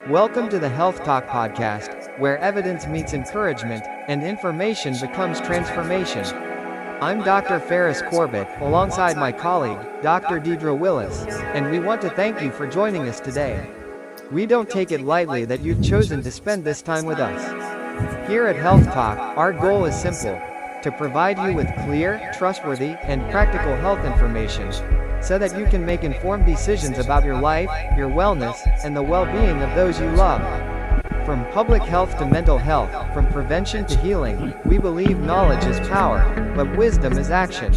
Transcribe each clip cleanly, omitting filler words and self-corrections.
Welcome to the Health Talk podcast, where evidence meets encouragement and information becomes transformation. I'm Dr. Ferris Corbett, alongside my colleague, Dr. Deidra Willis, and we want to thank you for joining us today. We don't take it lightly that you've chosen to spend this time with us. Here at Health Talk, our goal is simple: to provide you with clear, trustworthy, and practical health information so that you can make informed decisions about your life, your wellness, and the well-being of those you love. From public health to mental health, from prevention to healing, we believe knowledge is power, but wisdom is action.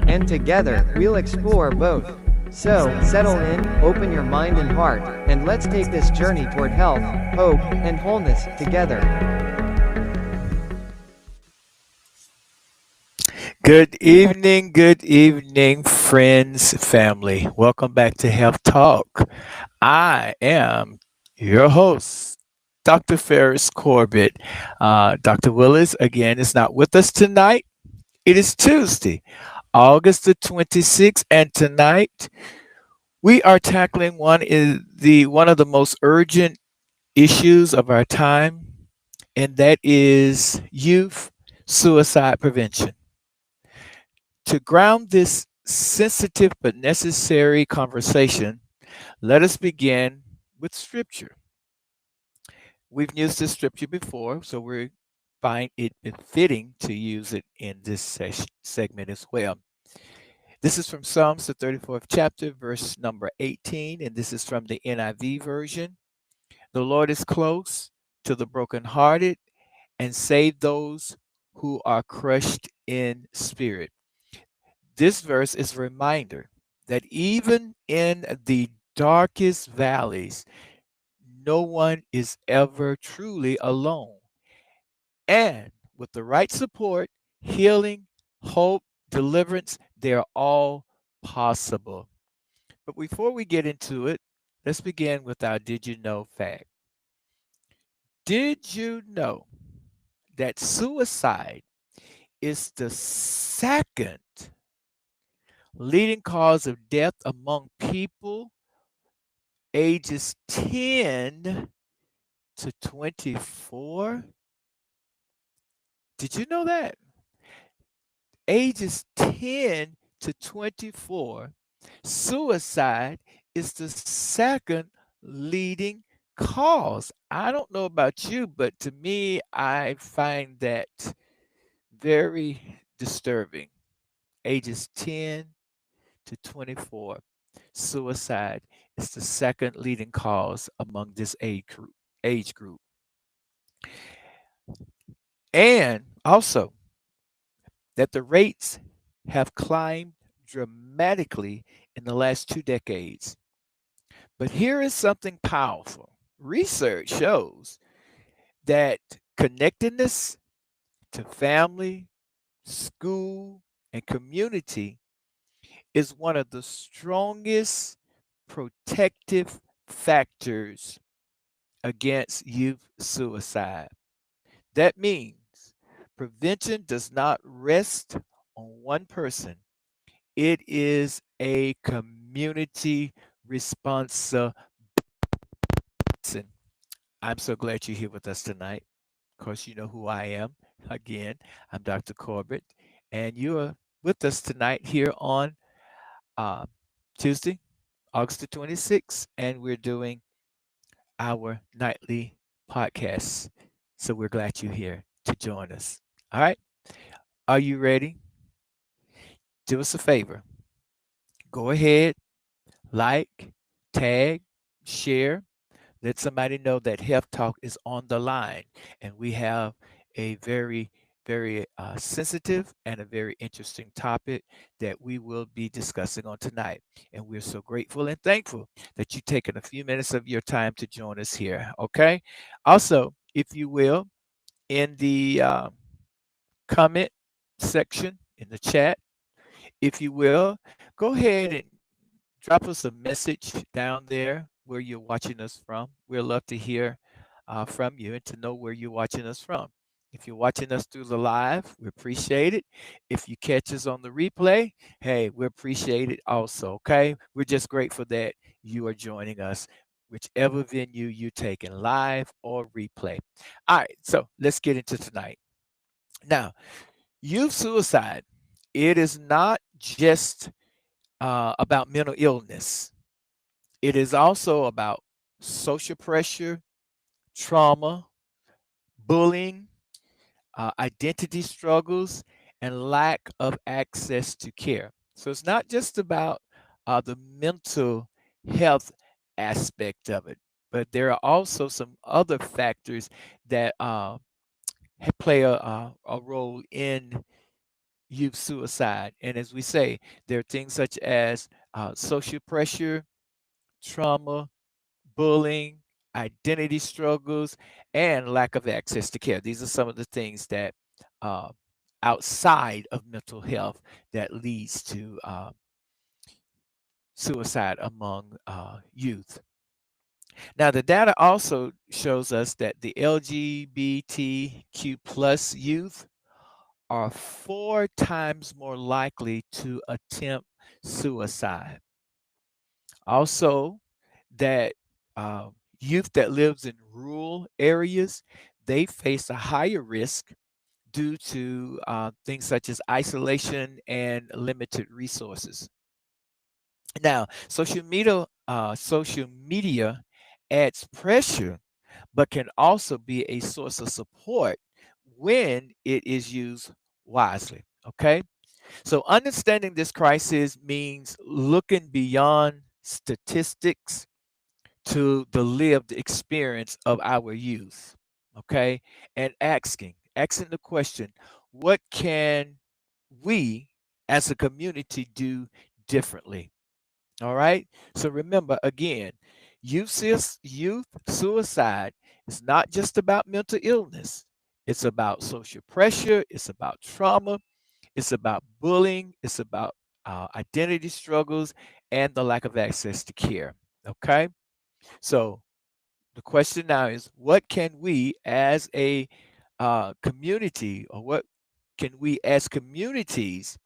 And together, we'll explore both. So, settle in, open your mind and heart, and let's take this journey toward health, hope, and wholeness together. Good evening, friends, family. Welcome back to Health Talk. I am your host, Dr. Ferris Corbett. Dr. Willis, again, is not with us tonight. It is Tuesday, August the 26th, and tonight we are tackling one of the most urgent issues of our time, and that is youth suicide prevention. To ground this sensitive but necessary conversation, let us begin with scripture. We've used this scripture before, so we find it befitting to use it in this segment as well. This is from Psalms, the 34th chapter, verse number 18, and this is from the NIV version. The Lord is close to the brokenhearted and save those who are crushed in spirit. This verse is a reminder that even in the darkest valleys, no one is ever truly alone. And with the right support, healing, hope, deliverance, they're all possible. But before we get into it, let's begin with our Did You Know fact. Did you know that suicide is the second leading cause of death among people ages 10 to 24? Did you know that? Ages 10 to 24, suicide is the second leading cause. I don't know about you, but to me, I find that very disturbing. Ages 10 to 24, suicide is the second leading cause among this age group. And also that the rates have climbed dramatically in the last 2 decades. But here is something powerful. Research shows that connectedness to family, school, and community is one of the strongest protective factors against youth suicide. That means prevention does not rest on one person, it is a community responsibility. Listen, I'm so glad you're here with us tonight. Of course, you know who I am. Again, I'm Dr. Corbett, and you are with us tonight here on uh, Tuesday, August the 26th, and we're doing our nightly podcast. So we're glad you're here to join us. All right. Are you ready? Do us a favor. Go ahead, like, tag, share. Let somebody know that Health Talk is on the line. And we have a very sensitive and a very interesting topic that we will be discussing on tonight. And we're so grateful and thankful that you've taken a few minutes of your time to join us here. Okay. Also, if you will, in the comment section in the chat, if you will, go ahead and drop us a message down there where you're watching us from. We'd love to hear from you and to know where you're watching us from. If you're watching us through the live, we appreciate it. If you catch us on the replay, hey, we appreciate it also. Okay. We're just grateful that you are joining us. whichever venue you take in live or replay. All right, so let's get into tonight. Now, youth suicide, it is not just about mental illness. It is also about social pressure, trauma, bullying, identity struggles, and lack of access to care. So it's not just about the mental health aspect of it, but there are also some other factors that play a role in youth suicide. And as we say, there are things such as social pressure, trauma, bullying, identity struggles, and lack of access to care. These are some of the things that uh, outside of mental health that leads to suicide among youth. Now, the data also shows us that the LGBTQ plus youth are 4 times more likely to attempt suicide. Also, that uh, youth that lives in rural areas, they face a higher risk due to things such as isolation and limited resources. Now, social media adds pressure, but can also be a source of support when it is used wisely. Okay, so understanding this crisis means looking beyond statistics to the lived experience of our youth, okay? And asking the question, what can we as a community do differently? All right? So remember again, youth suicide is not just about mental illness. It's about social pressure, it's about trauma, it's about bullying, it's about identity struggles and the lack of access to care. Okay? So the question now is, what can we as a community, or what can we as communities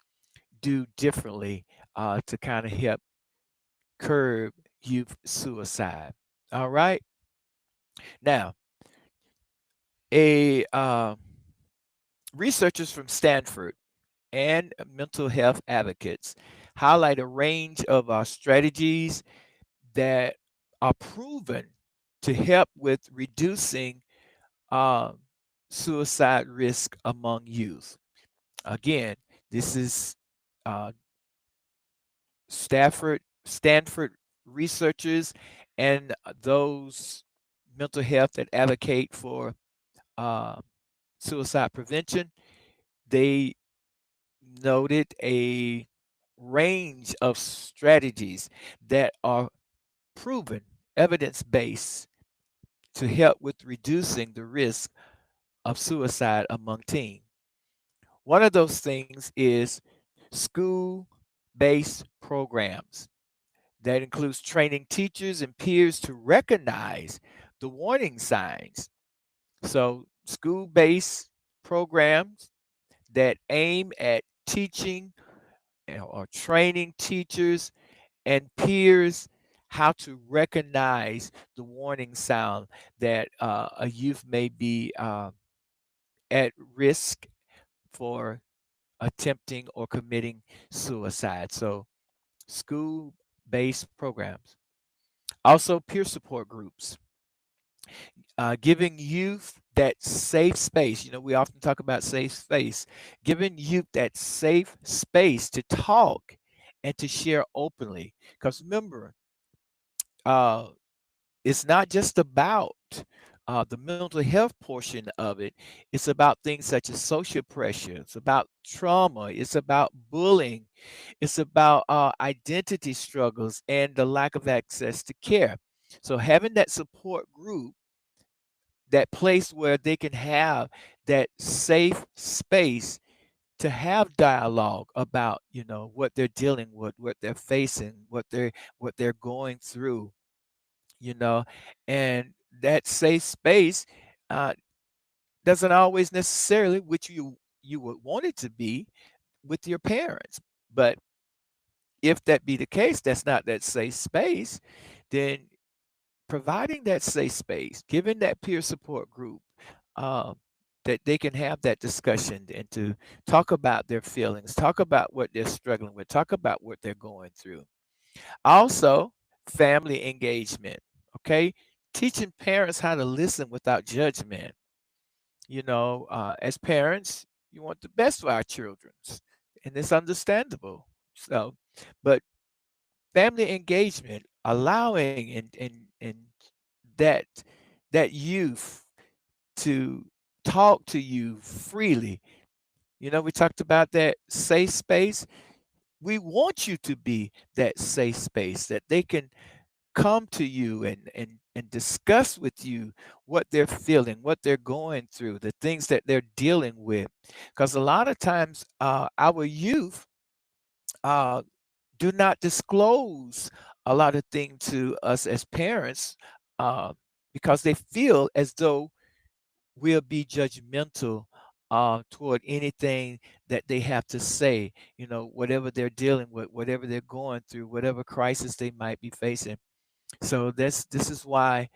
do differently to kind of help curb youth suicide? All right. Now, a researchers from Stanford and mental health advocates highlight a range of strategies that are proven to help with reducing um, suicide risk among youth. Again, this is uh, Stanford researchers and those mental health that advocate for uh, suicide prevention. They noted a range of strategies that are proven, evidence based, to help with reducing the risk of suicide among teens. One of those things is school based programs that includes training teachers and peers to recognize the warning signs. So, school based programs that aim at teaching or training teachers and peers how to recognize the warning sound that a youth may be at risk for attempting or committing suicide. So, school based programs. Also, peer support groups, giving youth that safe space. You know, we often talk about safe space, giving youth that safe space to talk and to share openly. Because remember, uh, it's not just about the mental health portion of it. It's about things such as social pressure. It's about trauma. It's about bullying. It's about identity struggles and the lack of access to care. So having that support group, that place where they can have that safe space to have dialogue about, what they're dealing with, what they're facing, what they're going through, you know, and that safe space uh, doesn't always necessarily, which you would want it to be, with your parents. But if that be the case, that's not that safe space, then providing that safe space, giving that peer support group um, that they can have that discussion and to talk about their feelings, talk about what they're struggling with, talk about what they're going through. Also, family engagement, okay? Teaching parents how to listen without judgment. As parents, you want the best for our children, and it's understandable. So, but family engagement, allowing and that that youth to talk to you freely. We talked about that safe space. We want you to be that safe space that they can come to you and discuss with you what they're feeling, what they're going through, the things that they're dealing with. Because a lot of times, our youth uh, do not disclose a lot of things to us as parents uh, because they feel as though we'll be judgmental toward anything that they have to say, whatever they're dealing with, whatever they're going through, whatever crisis they might be facing. So this is why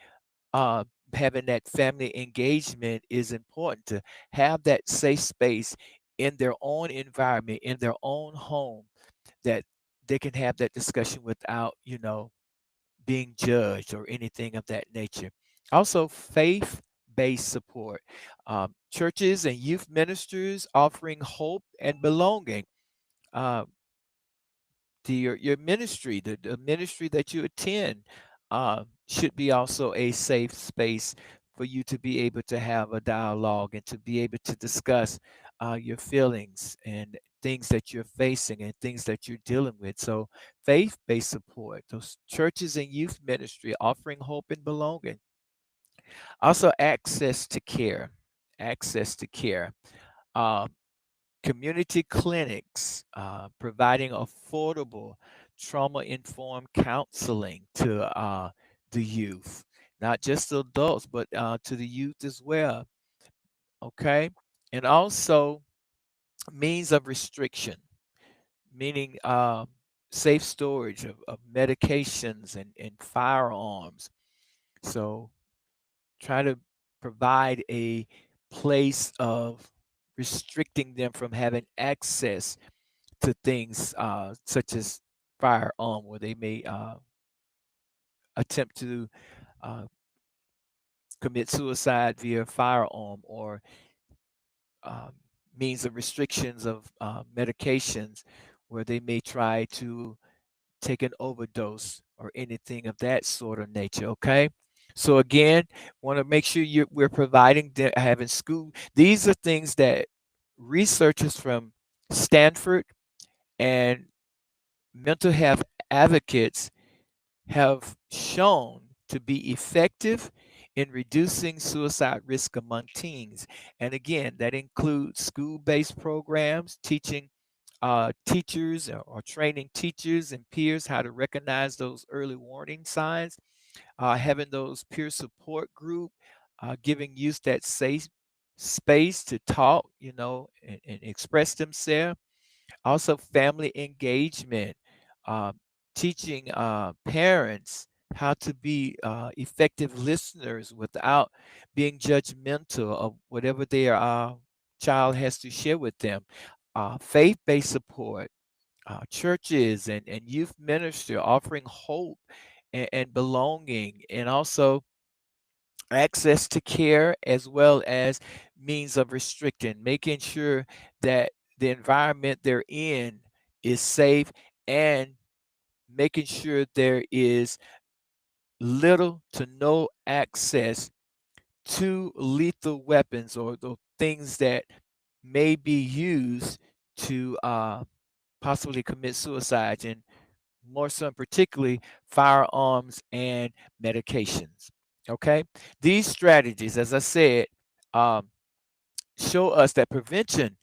uh, having that family engagement is important, to have that safe space in their own environment, in their own home, that they can have that discussion without, being judged or anything of that nature. Also, faith-based support. Churches and youth ministers offering hope and belonging. Uh, your ministry, the ministry that you attend, should be also a safe space for you to be able to have a dialogue and to be able to discuss your feelings and things that you're facing and things that you're dealing with. So, faith-based support, those churches and youth ministry offering hope and belonging. Also, access to care. Access to care. Um, Community clinics providing affordable trauma informed counseling to the youth, not just the adults, but to the youth as well. Okay. And also means of restriction, meaning safe storage of medications and firearms. So try to provide a place of restricting them from having access to things such as firearm, where they may attempt to uh, commit suicide via firearm, or um, means of restrictions of medications, where they may try to take an overdose or anything of that sort of nature. Okay. So again, want to make sure we're providing having school. These are things that researchers from Stanford and mental health advocates have shown to be effective in reducing suicide risk among teens. And again, that includes school based programs, teaching teachers or training teachers and peers how to recognize those early warning signs, having those peer support group, giving youth that safe space to talk, and express themselves. Also, family engagement, uh, teaching parents how to be effective listeners without being judgmental of whatever their child has to share with them. Faith based support, churches and youth ministry offering hope and belonging, and also access to care, as well as means of restricting, making sure that the environment they're in is safe, and making sure there is little to no access to lethal weapons or the things that may be used to possibly commit suicide, and more so particularly firearms and medications. Okay, these strategies, as I said, um, show us that prevention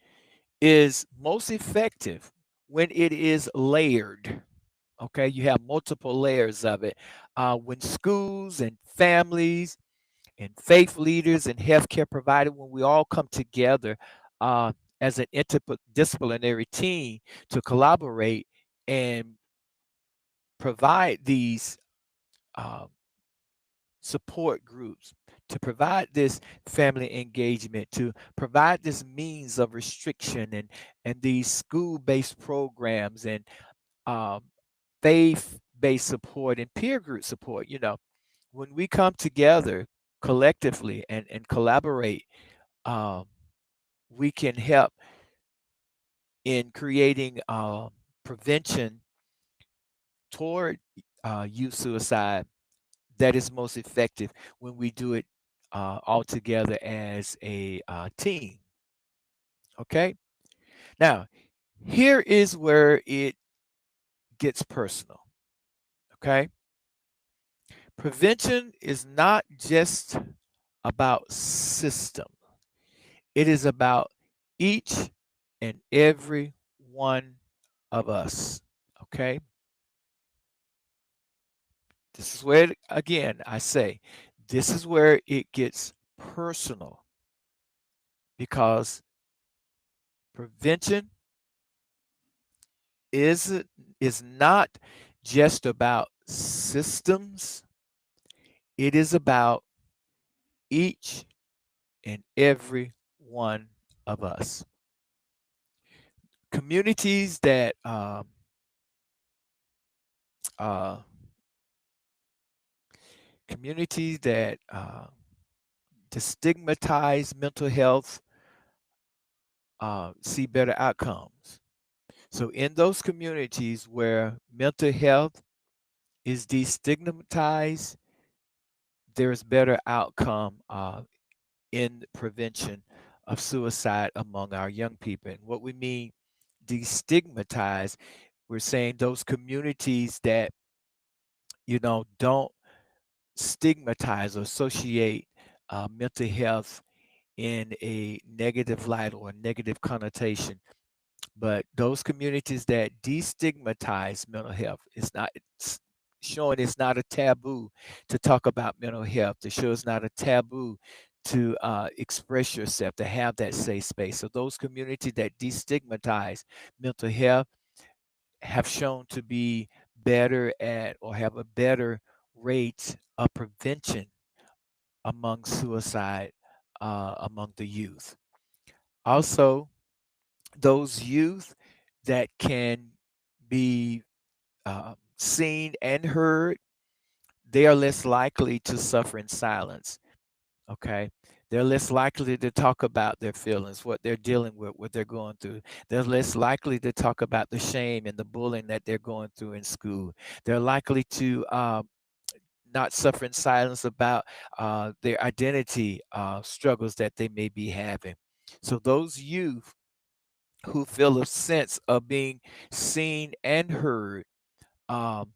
is most effective when it is layered. Okay, you have multiple layers of it. When schools and families and faith leaders and healthcare providers, when we all come together uh, as an interdisciplinary team to collaborate and provide these uh, support groups, to provide this family engagement, to provide this means of restriction and these school-based programs and um, faith-based support and peer group support. When we come together collectively and collaborate, um, we can help in creating prevention toward youth suicide that is most effective when we do it all together as a team. Okay. Now, here is where it gets personal. Okay. Prevention is not just about system, it is about each and every one of us. Okay. This is where, again, I say, this is where it gets personal because prevention is is not just about systems, it is about each and every one of us. Communities that uh, communities that destigmatize mental health see better outcomes. So in those communities where mental health is destigmatized, there's better outcome in prevention of suicide among our young people. And what we mean destigmatize, we're saying those communities that don't stigmatize or associate mental health in a negative light or a negative connotation. But those communities that destigmatize mental health, it's showing it's not a taboo to talk about mental health, to show it's not a taboo to express yourself, to have that safe space. So those communities that destigmatize mental health have shown to be better at or have a better rate of prevention among suicide among the youth. Also, those youth that can be seen and heard, they are less likely to suffer in silence. Okay. They're less likely to talk about their feelings, what they're dealing with, what they're going through. They're less likely to talk about the shame and the bullying that they're going through in school. They're likely to not suffer in silence about their identity struggles that they may be having. So, those youth who feel a sense of being seen and heard, um,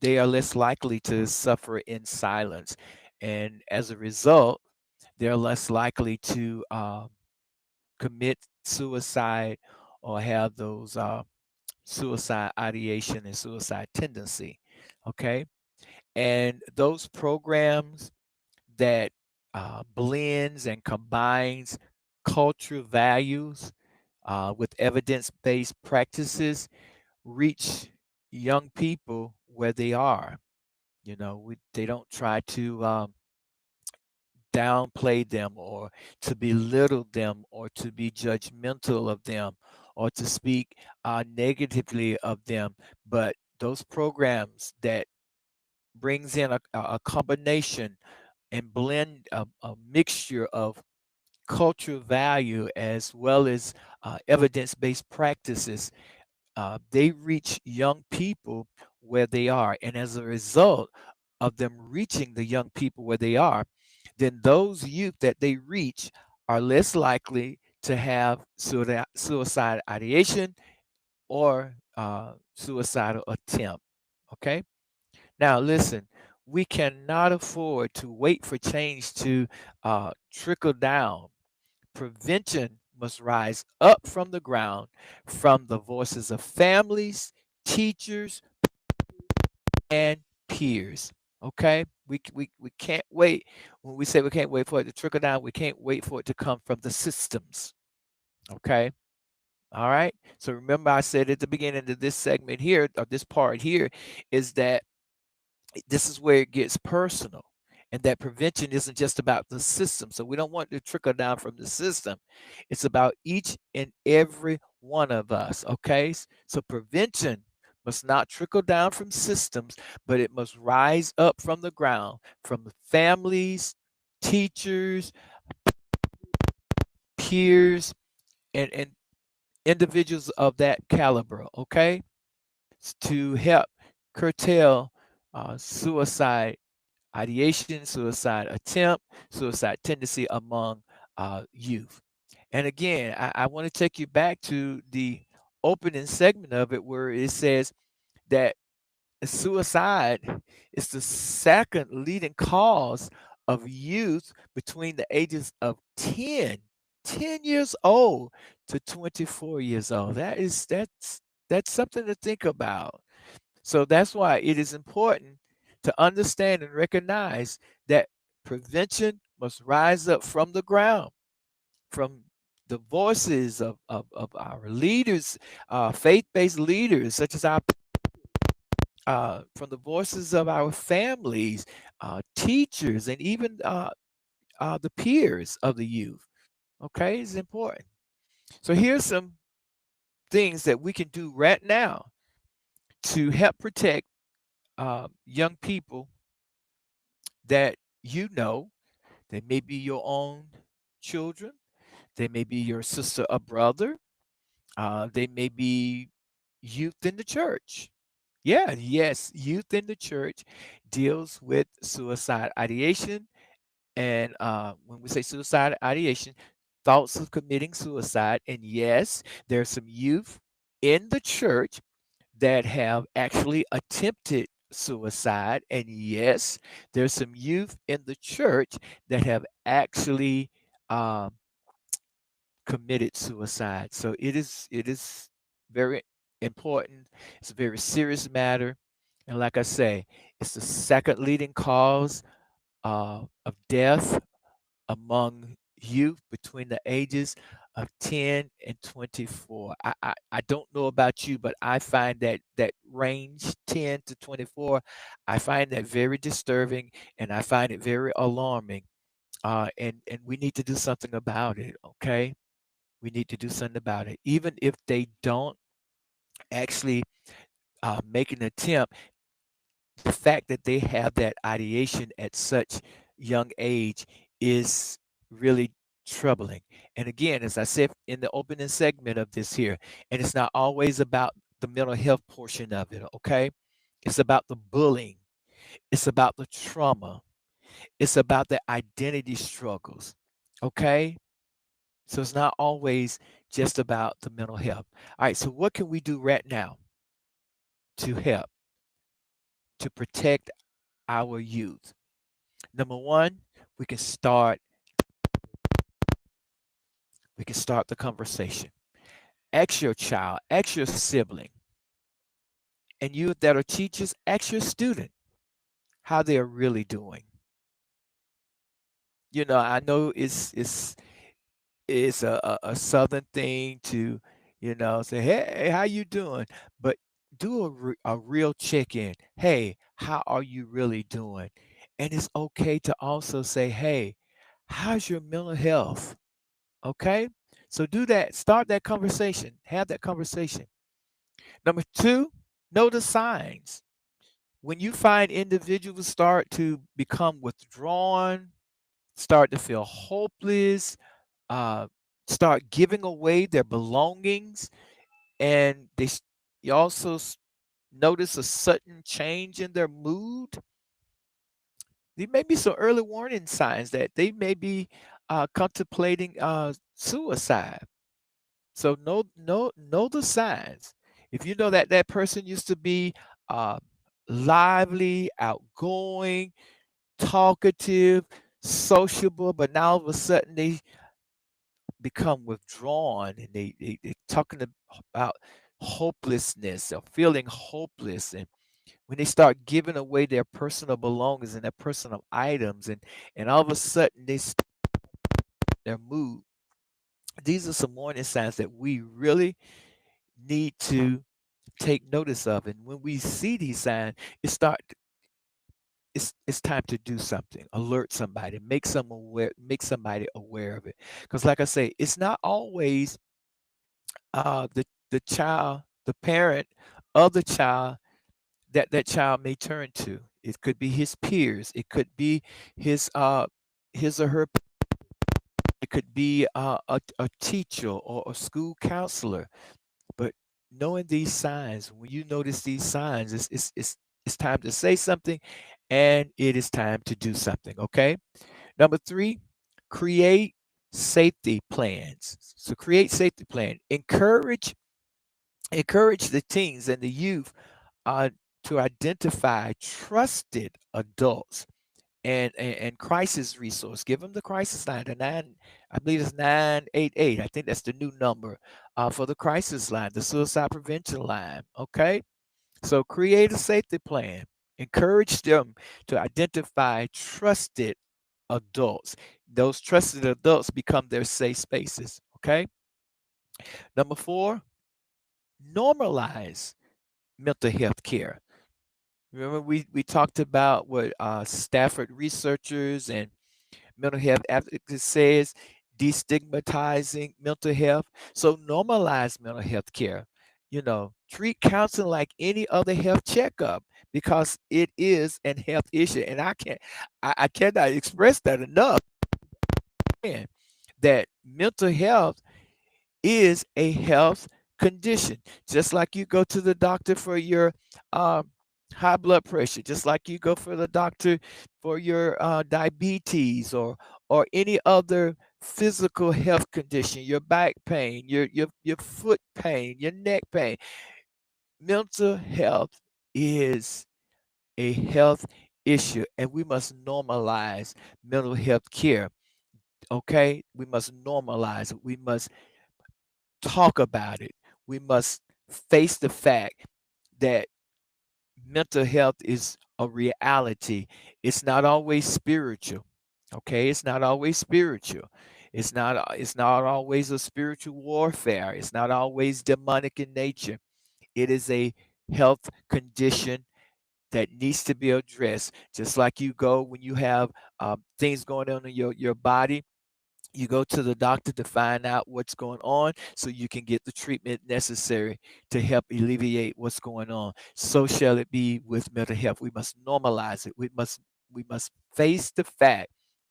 they are less likely to suffer in silence. And as a result, they're less likely to commit suicide or have those suicide ideation and suicide tendency. Okay. And those programs that blends and combines cultural values with evidence-based practices reach young people where they are. They don't try to downplay them or to belittle them or to be judgmental of them or to speak negatively of them. But those programs that brings in a combination and blend a mixture of cultural value as well as evidence-based practices, they reach young people where they are. And as a result of them reaching the young people where they are, then those youth that they reach are less likely to have suicide ideation or suicidal attempt. Okay. Now, listen, we cannot afford to wait for change to trickle down. Prevention must rise up from the ground, from the voices of families, teachers, and peers. Okay? We can't wait. When we say we can't wait for it to trickle down, we can't wait for it to come from the systems. Okay? All right? So remember, I said at the beginning of this segment here, or this part here, is that this is where it gets personal. and that prevention isn't just about the system. So we don't want to trickle down from the system. It's about each and every one of us. Okay. So prevention must not trickle down from systems, but it must rise up from the ground, from the families, teachers, peers, and individuals of that caliber. Okay. To help curtail suicide ideation, suicide attempt, suicide tendency among youth. And again, I want to take you back to the opening segment of it where it says that suicide is the second leading cause of youth between the ages of 10 years old to 24 years old. That's something to think about. So that's why it is important to understand and recognize that prevention must rise up from the ground, from the voices of our leaders, faith-based leaders, such as from the voices of our families, teachers, and even the peers of the youth. Okay, it's important. So here's some things that we can do right now to help protect young people that you know. They may be your own children. They may be your sister or brother. They may be youth in the church. Yeah, yes, youth in the church deals with suicide ideation. And when we say suicide ideation, thoughts of committing suicide. And yes, there's some youth in the church that have actually attempted suicide. And yes, there's some youth in the church that have actually um, committed suicide. So it is very important. It's a very serious matter. And like I say, it's the second leading cause of death among youth between the ages of 10 and 24. I don't know about you, but I find that range 10 to 24, I find that very disturbing and I find it very alarming. And we need to do something about it, okay? We need to do something about it. Even if they don't actually make an attempt, the fact that they have that ideation at such young age is really troubling. And again, as I said in the opening segment of this here, and it's not always about the mental health portion of it, okay? It's about the bullying, it's about the trauma, it's about the identity struggles, okay? So it's not always just about the mental health. All right, so what can we do right now to help, to protect our youth? Number one, we can start we can start the conversation. Ask your child, ask your sibling, and you that are teachers, ask your student how they are really doing. I know it's a southern thing to, say, hey, how you doing? But do a real check-in. Hey, how are you really doing? And it's okay to also say, hey, how's your mental health? Okay? So do that. Start that conversation. Have that conversation. Number two, know the signs. When you find individuals start to become withdrawn, start to feel hopeless, uh, start giving away their belongings, and you also notice a sudden change in their mood, there may be some early warning signs that they may be contemplating suicide. So know the signs. If you know that that person used to be uh, lively, outgoing, talkative, sociable, but now all of a sudden they become withdrawn and they're talking about hopelessness or feeling hopeless, and when they start giving away their personal belongings and their personal items, and all of a sudden their mood, these are some warning signs that we really need to take notice of. And when we see these signs, it start it's time to do something. Alert somebody, make somebody aware of it. Because like I say, it's not always the child, the parent of the child that child may turn to. It could be his peers. It could be his his or her. It could be a teacher or a school counselor. But knowing these signs, when you notice these signs, it's time to say something, and it is time to do something. Okay. Number three, create safety plans. So create safety plan. Encourage the teens and the youth uh, to identify trusted adults and crisis resource. Give them the crisis line, the nine, I believe it's 988. I think that's the new number for the crisis line, the suicide prevention line. Okay, so create a safety plan. Encourage them to identify trusted adults. Those trusted adults become their safe spaces. Okay. Number four, normalize mental health care. Remember, we talked about what Stafford researchers and mental health advocates says, destigmatizing mental health. So normalize mental health care. Treat counseling like any other health checkup because it is an health issue. And I cannot express that enough. Man, that mental health is a health condition. Just like you go to the doctor for your um, high blood pressure, just like you go for the doctor for your diabetes or any other physical health condition, your back pain, your foot pain, your neck pain. Mental health is a health issue, and we must normalize mental health care. Okay, we must normalize it. We must talk about it. We must face the fact that mental health is a reality. It's not always spiritual. Okay, it's not always spiritual. It's not always a spiritual warfare. It's not always demonic in nature. It is a health condition that needs to be addressed. Just like you go when you have things going on in your body, you go to the doctor to find out what's going on so you can get the treatment necessary to help alleviate what's going on. So shall it be with mental health. We must normalize it. We must face the fact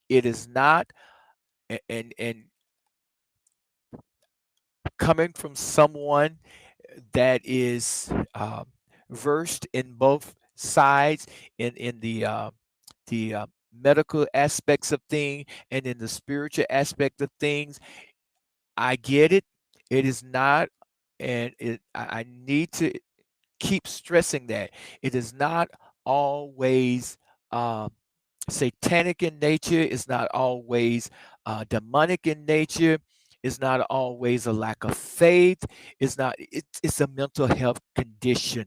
it is not, and coming from someone that is versed in both sides, in the medical aspects of things and in the spiritual aspect of things. I get it. It is not, and I need to keep stressing that it is not always um, satanic in nature. It's not always demonic in nature. It's not always a lack of faith. It's not. It's a mental health condition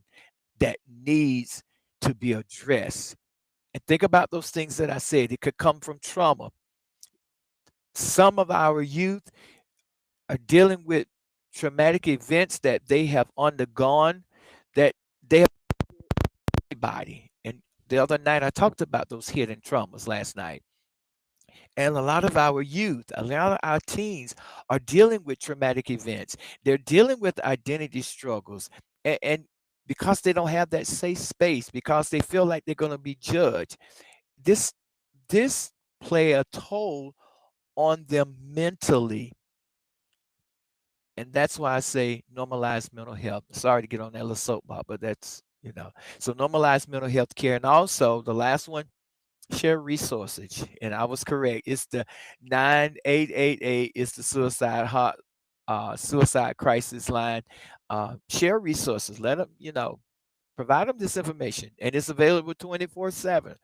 that needs to be addressed. And think about those things that I said. It could come from trauma. Some of our youth are dealing with traumatic events that they have undergone, that they have body. And the other night I talked about those hidden traumas last night. And a lot of our youth, a lot of our teens are dealing with traumatic events. They're dealing with identity struggles. And because they don't have that safe space, because they feel like they're going to be judged, this this play a toll on them mentally. And that's why I say normalize mental health. Sorry to get on that little soapbox, but so normalize mental health care. And also the last one, share resources. And I was correct. It's the 9888. It's the suicide crisis line. Share resources. Let them, provide them this information, and it's available 24/7.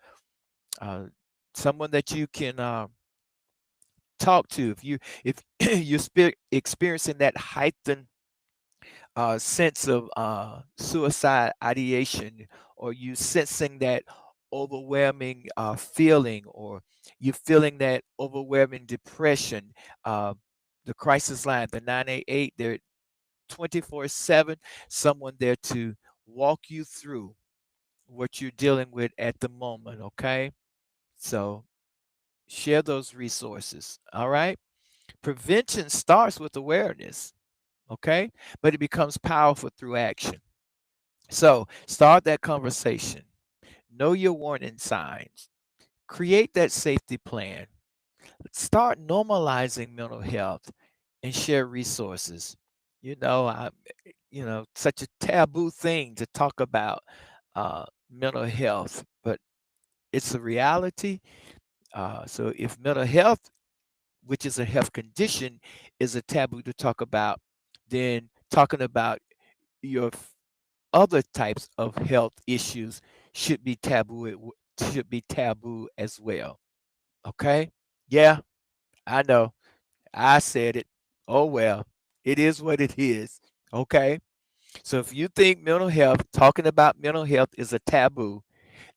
Uh, Someone that you can talk to if you're experiencing that heightened sense of suicide ideation, or you sensing that overwhelming feeling, or you feeling that overwhelming depression. uh, the crisis line, the 988, they're 24/7, someone there to walk you through what you're dealing with at the moment, okay? So share those resources, all right? Prevention starts with awareness, okay? But it becomes powerful through action. So start that conversation. Know your warning signs. Create that safety plan. Start normalizing mental health and share resources. You know, such a taboo thing to talk about mental health, but it's a reality. So if mental health, which is a health condition, is a taboo to talk about, then talking about your other types of health issues should be should be taboo as well. Okay? Yeah, I know. I said it. Oh well. It is what it is. Okay? So if you think talking about mental health is a taboo,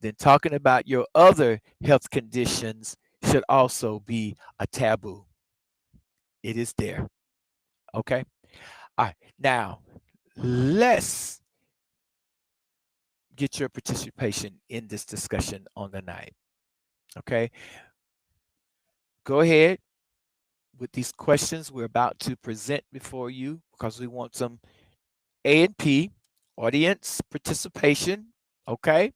then talking about your other health conditions should also be a taboo. It is there. Okay? All right. Now, let's get your participation in this discussion on the night. Okay? Go ahead with these questions we're about to present before you because we want some A and P, audience participation. Okay?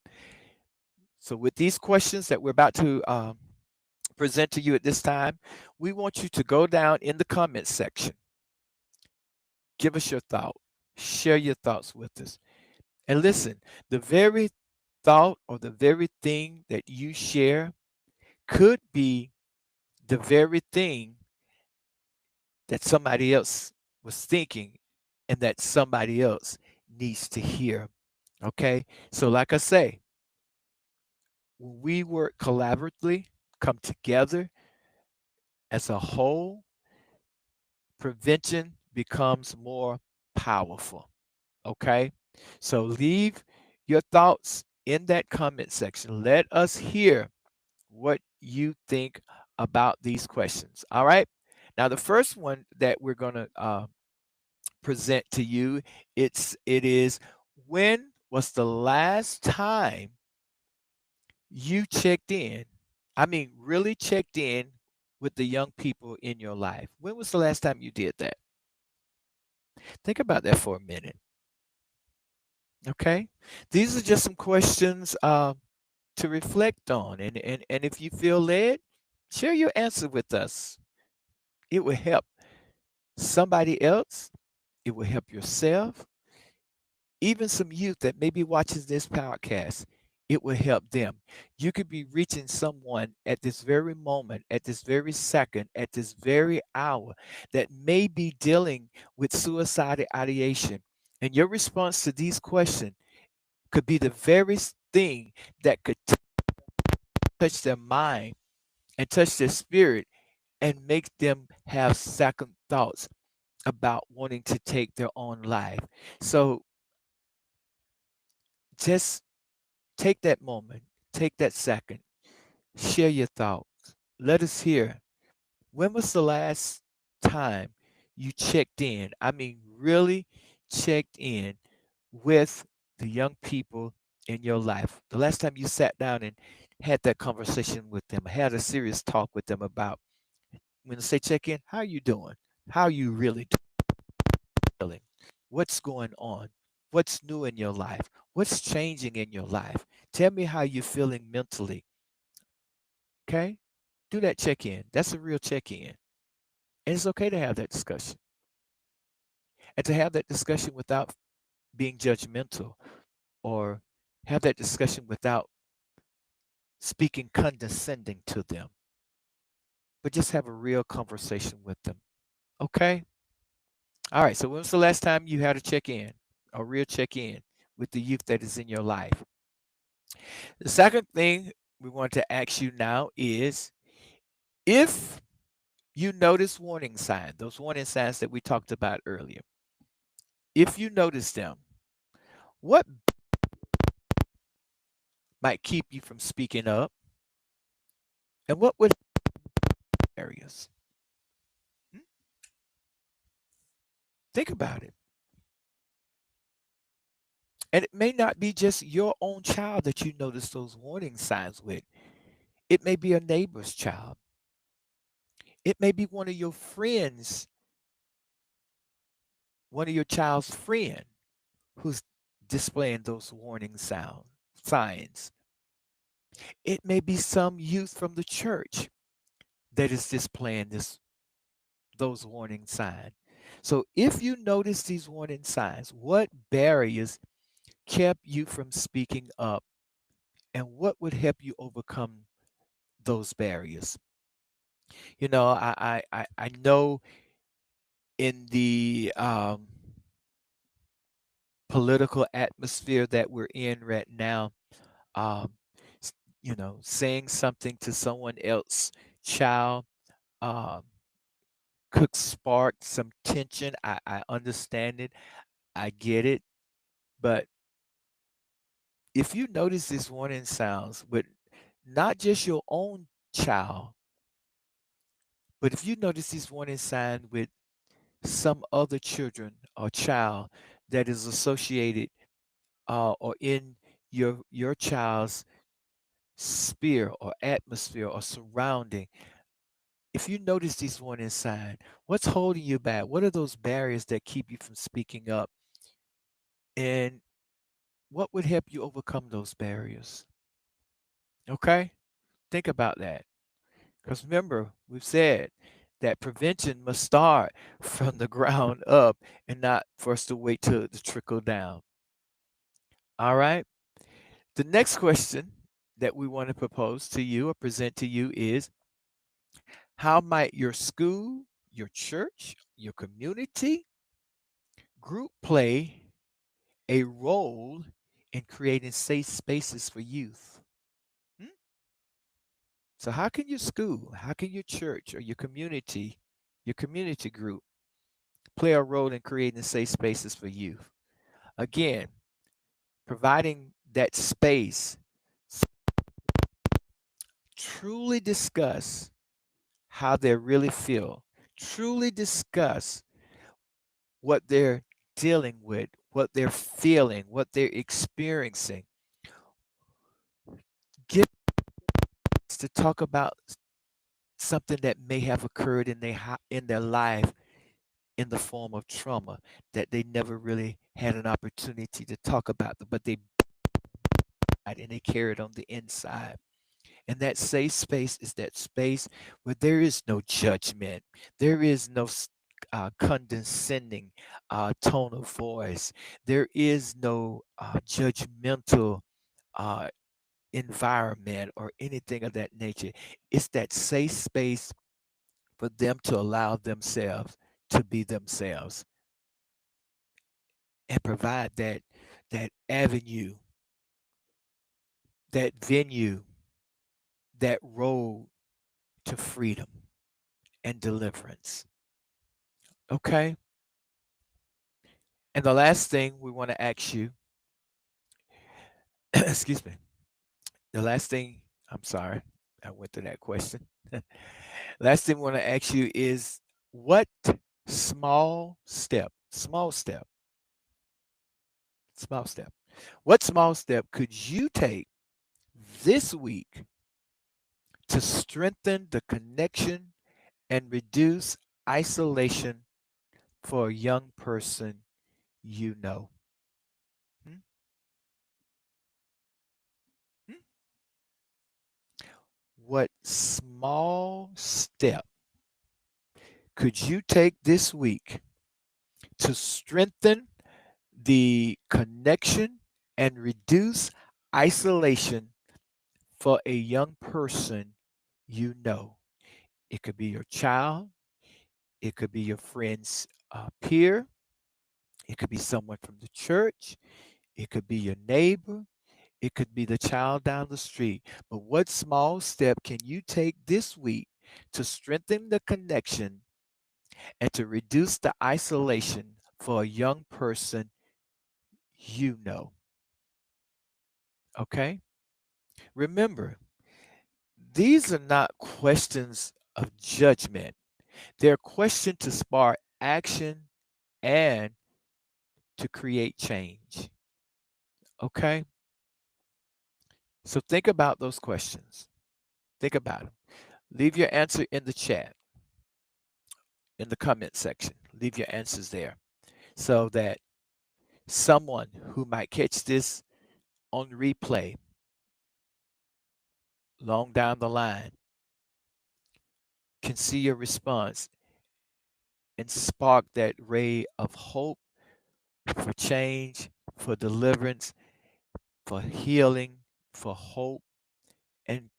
So, with these questions that we're about to present to you at this time, we want you to go down in the comments section. Give us your thought. Share your thoughts with us. And listen, the very thought or the very thing that you share could be the very thing that somebody else was thinking and that somebody else needs to hear. Okay? So, like I say, when we work collaboratively, come together as a whole, prevention becomes more powerful. Okay? So leave your thoughts in that comment section. Let us hear what you think about these questions. All right? Now, the first one that we're going to present to you, it is, when was the last time you checked in? I mean, really checked in with the young people in your life. When was the last time you did that? Think about that for a minute. Okay. These are just some questions to reflect on. And if you feel led, share your answer with us. It will help somebody else, it will help yourself, even some youth that maybe watches this podcast. It will help them. You could be reaching someone at this very moment, at this very second, at this very hour that may be dealing with suicidal ideation. And your response to these questions could be the very thing that could touch their mind and touch their spirit and make them have second thoughts about wanting to take their own life. So just take that moment, take that second, share your thoughts. Let us hear, when was the last time you checked in? I mean, really checked in with the young people in your life. The last time you sat down and had that conversation with them, had a serious talk with them about, when they say check in, how are you doing? How are you really feeling? What's going on? What's new in your life? What's changing in your life? Tell me how you're feeling mentally. Okay? Do that check in. That's a real check in. And it's okay to have that discussion and to have that discussion without being judgmental or have that discussion without speaking condescending to them, but just have a real conversation with them. Okay? All right. So, when was the last time you had a check in, a real check in with the youth that is in your life? The second thing we want to ask you now is, if you notice warning signs, those warning signs that we talked about earlier, if you notice them, what might keep you from speaking up and what would areas? Hmm? Think about it. And it may not be just your own child that you notice those warning signs with. It may be a neighbor's child. It may be one of your friends, one of your child's friend who's displaying those warning signs. It may be some youth from the church that is displaying those warning signs. So if you notice these warning signs, what barriers kept you from speaking up and what would help you overcome those barriers? I know in the political atmosphere that we're in right now, um, saying something to someone else child um, could spark some tension. I understand it. I get it. But if you notice these warning sounds with not just your own child, but if you notice these warning signs with some other children or child that is associated or in your child's sphere or atmosphere or surrounding, if you notice these warning signs, what's holding you back? What are those barriers that keep you from speaking up? And what would help you overcome those barriers? Okay? Think about that. Because remember, we've said that prevention must start from the ground up and not for us to wait till it to trickle down. All right? The next question that we want to propose to you or present to you is, how might your school, your church, your community group play a role in creating safe spaces for youth? Hmm? So how can your school, how can your church or your community group play a role in creating safe spaces for youth? Again, providing that space, truly discuss how they really feel, truly discuss what they're dealing with, what they're feeling, what they're experiencing. Get to talk about something that may have occurred in their life in the form of trauma that they never really had an opportunity to talk about, but they and they carry it on the inside. And that safe space is that space where there is no judgment, there is no condescending tone of voice, there is no judgmental uh, environment or anything of that nature. It's that safe space for them to allow themselves to be themselves and provide that avenue, that venue, that road to freedom and deliverance. Okay? And the last thing we want to ask you, excuse me, the last thing, I'm sorry, I went to that question. Last thing we want to ask you is, what small step, small step, what small step could you take this week to strengthen the connection and reduce isolation for a young person you know? Hmm? Hmm? What small step could you take this week to strengthen the connection and reduce isolation for a young person you know? It could be your child, it could be your friend's peer, it could be someone from the church, it could be your neighbor, it could be the child down the street. But what small step can you take this week to strengthen the connection and to reduce the isolation for a young person you know? Okay? Remember, these are not questions of judgment, they're questions to spark action and to create change. Okay? So think about those questions. Think about them. Leave your answer in the chat, in the comment section. Leave your answers there so that someone who might catch this on replay long down the line can see your response and spark that ray of hope for change, for deliverance, for healing, for hope, and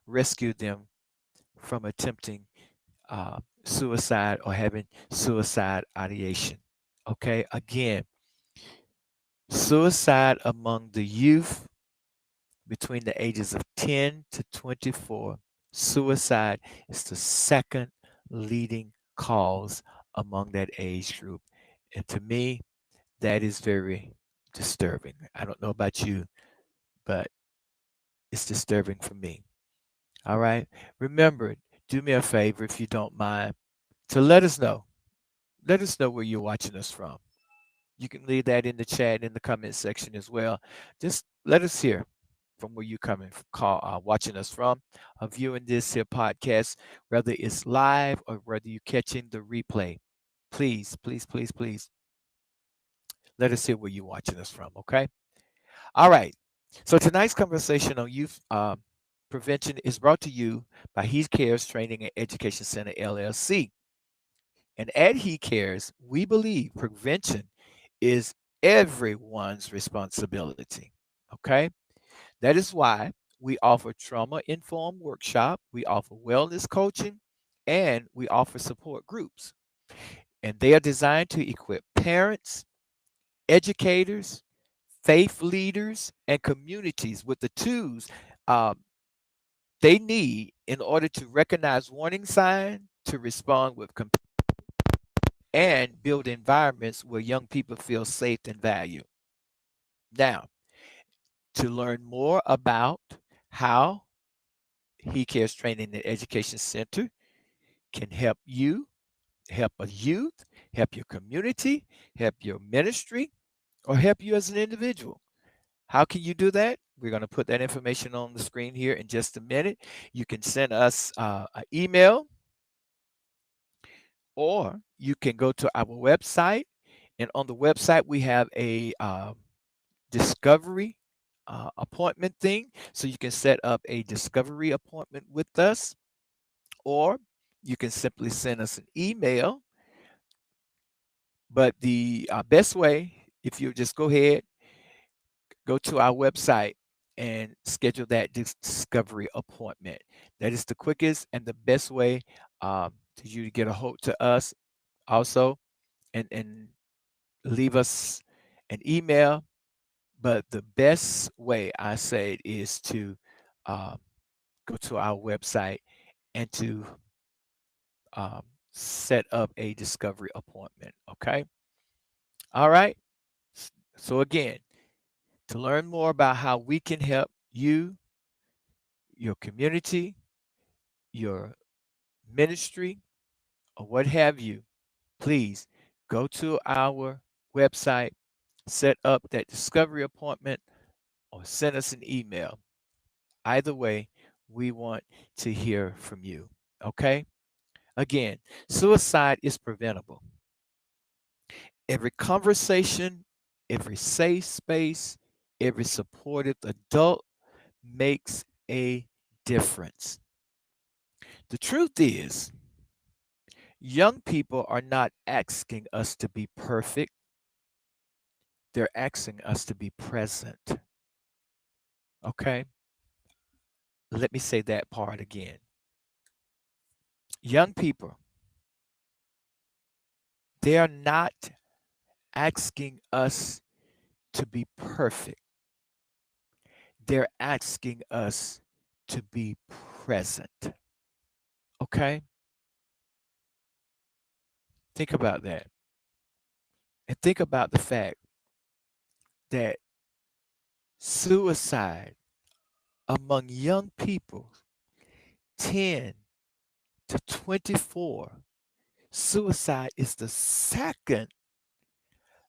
rescue them from attempting suicide or having suicide ideation. Okay, again, suicide among the youth between the ages of 10 to 24, suicide is the second leading cause among that age group. And to me, that is very disturbing. I don't know about you, but it's disturbing for me. All right. Remember, do me a favor if you don't mind to let us know. Let us know where you're watching us from. You can leave that in the chat in the comment section as well. Just let us hear from where you're coming, watching us from, or viewing this here podcast, whether it's live or whether you're catching the replay. Please, please, please, please, let us hear where you're watching us from. Okay. All right. So tonight's conversation on youth prevention is brought to you by He Cares Training and Education Center LLC. And at He Cares, we believe prevention is everyone's responsibility. Okay? That is why we offer trauma informed workshop, we offer wellness coaching, and we offer support groups. And they are designed to equip parents, educators, faith leaders, and communities with the tools uh, they need in order to recognize warning signs, to respond with compassion, and build environments where young people feel safe and valued. Now, to learn more about how He Cares Training and Education Center can help you, help a youth, help your community, help your ministry, or help you as an individual. How can you do that? We're going to put that information on the screen here in just a minute. You can send us an email, or you can go to our website. And on the website, we have a discovery appointment thing. So you can set up a discovery appointment with us, or you can simply send us an email. But the best way, if you just go ahead, go to our website and schedule that discovery appointment. That is the quickest and the best way to you to get a hold to us also, and leave us an email. But the best way I say is to um, go to our website and to um, set up a discovery appointment. Okay. All right. So again, to learn more about how we can help you, your community, your ministry, or what have you, please go to our website, set up that discovery appointment, or send us an email. Either way, we want to hear from you. Okay? Again, suicide is preventable. Every conversation, every safe space, every supportive adult makes a difference. The truth is, young people are not asking us to be perfect, they're asking us to be present. Okay? Let me say that part again. Young people, they are not asking us to be perfect, they're asking us to be present. Okay? Think about that. And think about the fact that suicide among young people, 10 to 24, suicide is the second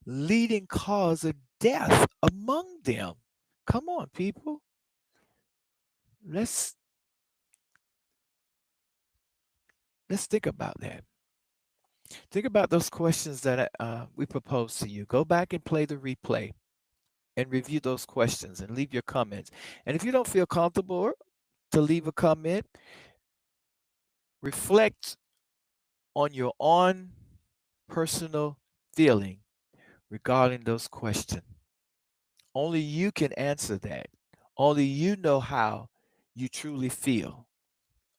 leading cause of death among them. Come on, people. Let's let's think about that. Think about those questions that we proposed to you. Go back and play the replay and review those questions and leave your comments. And if you don't feel comfortable to leave a comment, reflect on your own personal feeling regarding those questions. Only you can answer that. Only you know how you truly feel.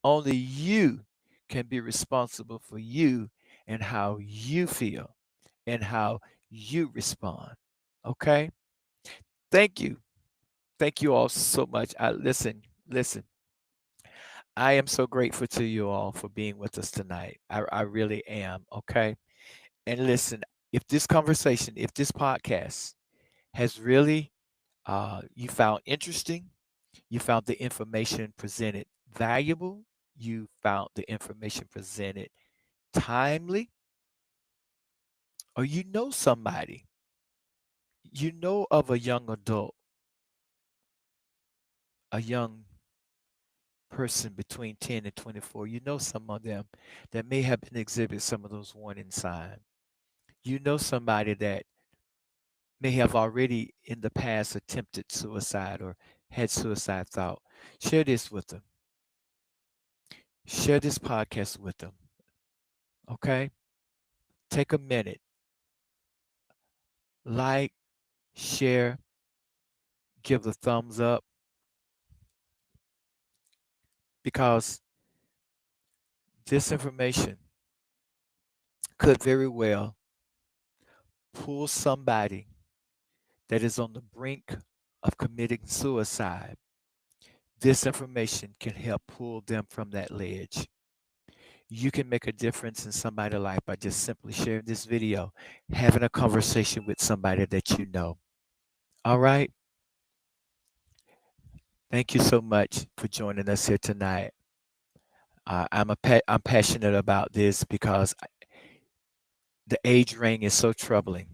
Only you can be responsible for you and how you feel and how you respond. Okay? Thank you. Thank you all so much. Listen. I am so grateful to you all for being with us tonight. I really am. Okay? And listen, if this podcast has really you found interesting, you found the information presented valuable, you found the information presented timely, or you know somebody, you know of a young adult, a young person between 10 and 24, you know some of them that may have been exhibit some of those warning signs. You know somebody that may have already in the past attempted suicide or had suicide thought. Share this with them. Share this podcast with them. Okay? Take a minute, like, share, give the thumbs up because this information could very well pull somebody that is on the brink of committing suicide. This information can help pull them from that ledge. You can make a difference in somebody's life by just simply sharing this video, having a conversation with somebody that you know. All right. Thank you so much for joining us here tonight. I'm passionate about this because the age ring is so troubling.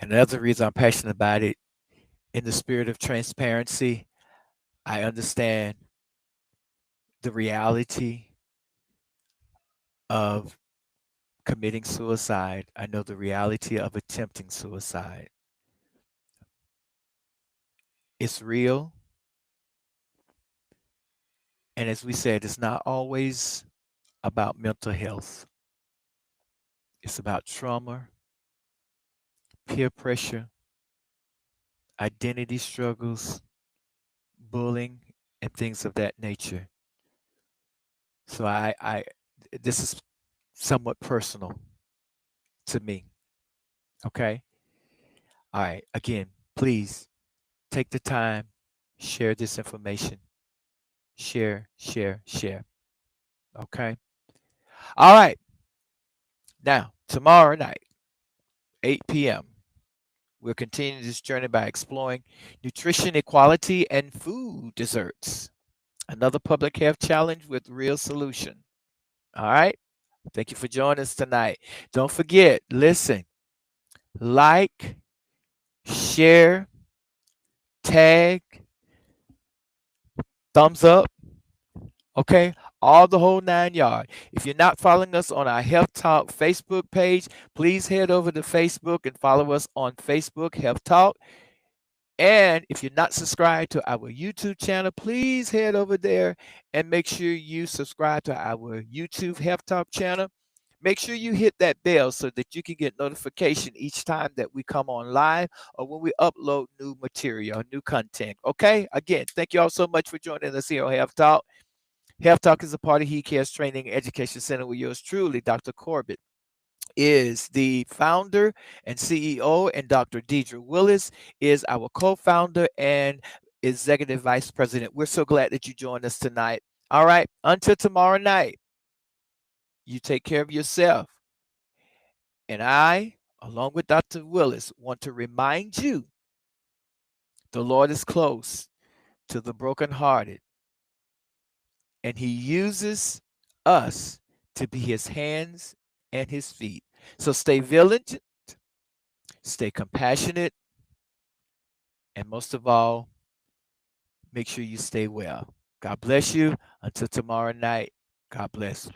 And another reason I'm passionate about it, in the spirit of transparency, I understand the reality of committing suicide. I know the reality of attempting suicide. It's real. And as we said, it's not always about mental health. It's about trauma, peer pressure, identity struggles, bullying, and things of that nature. So this is somewhat personal to me. Okay. All right. Again, please take the time, share this information. Share, share, share. Okay. All right. Now, tomorrow night, 8 p.m., we'll continue this journey by exploring nutrition equality and food desserts. Another public health challenge with real solution. All right. Thank you for joining us tonight. Don't forget, listen, like, share, tag, thumbs up, okay? All the whole 9 yards. If you're not following us on our Health Talk Facebook page, please head over to Facebook and follow us on Facebook, Health Talk. And if you're not subscribed to our YouTube channel, please head over there and make sure you subscribe to our YouTube Health Talk channel. Make sure you hit that bell so that you can get notification each time that we come on live or when we upload new material, new content. Okay? Again, thank you all so much for joining us here on Health Talk. Health Talk is a part of He Cares Training Education Center with yours truly, Dr. Corbett is the founder and CEO, and Dr. Deidra Willis is our co-founder and executive vice president. We're so glad that you joined us tonight. All right, until tomorrow night, you take care of yourself. And I, along with Dr. Willis, want to remind you the Lord is close to the brokenhearted, and He uses us to be His hands and His feet. So stay vigilant, Stay compassionate, and most of all, make sure you stay well. God bless you. Until tomorrow night, God bless.